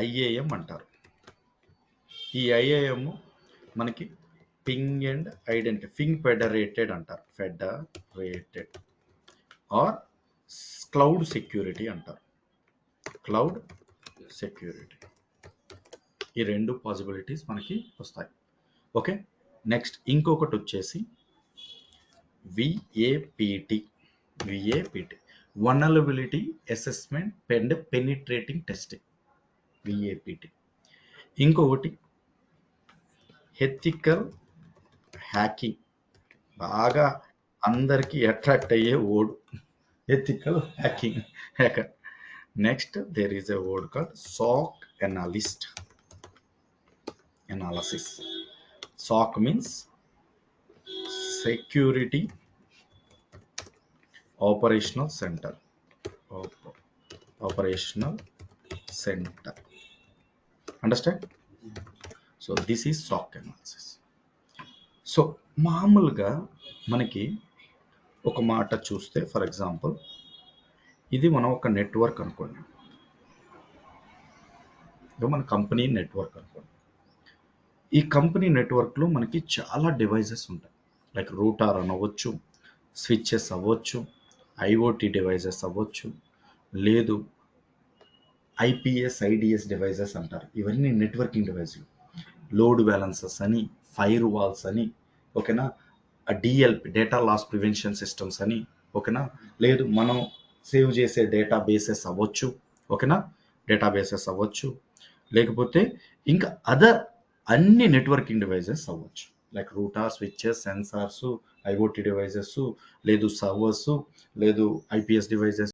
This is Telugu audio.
ఐఏఎం అంటారు. ఈ ఐఏఎం మనకి ping and identity, ping federated అంటారు, ఫెడరేటెడ్ ఆర్ క్లౌడ్ సెక్యూరిటీ అంటారు, క్లౌడ్ సెక్యూరిటీ. ఈ రెండు పాసిబిలిటీస్ మనకి వస్తాయి. ఓకే, నెక్స్ట్ ఇంకొకటి వచ్చేసి VAPT. Vulnerability assessment and penetrating testing, VAPT. ఇంకొకటి ఎథికల్ హ్యాకింగ్, బాగా అందరికీ అట్రాక్ట్ అయ్యే word, ethical hacking, hacker. Next there is a word called SOC analysis. SOC means Security Operational Center. Operational Center. Understand? So this is SOC analysis. So మామూలుగా మనకి ఒక మాట చూస్తే, ఫర్ ఎగ్జాంపుల్ ఇది మనం ఒక నెట్వర్క్ అనుకోండి, మన కంపెనీ నెట్వర్క్ అనుకోండి. ఈ కంపెనీ నెట్వర్క్లో మనకి చాలా డివైజెస్ ఉంటాయి. లైక్ రూటర్ అనవచ్చు, స్విచ్చెస్ అవ్వచ్చు, ఐఓటీ డివైజెస్ అవ్వచ్చు, లేదు ఐపీఎస్ ఐడిఎస్ డివైజెస్ అంటారు. ఇవన్నీ నెట్వర్కింగ్ డివైజులు. లోడ్ బ్యాలెన్సెస్ అని, ఫైర్ వాల్స్ అని, ఓకేనా, DLP data loss prevention systems అని, ఓకేనా, లేదు మనం సేవ్ చేసే డేటాబేసెస్ అవ్వచ్చు, ఓకేనా, డేటాబేసెస్ అవ్వచ్చు, లేకపోతే ఇంకా అదర్ అన్ని నెట్వర్కింగ్ డివైజెస్ అవ్వచ్చు. Like router, switches, sensors, IoT devices, లేదు సర్వర్స్, లేదు ఐపీఎస్ డివైజెస్.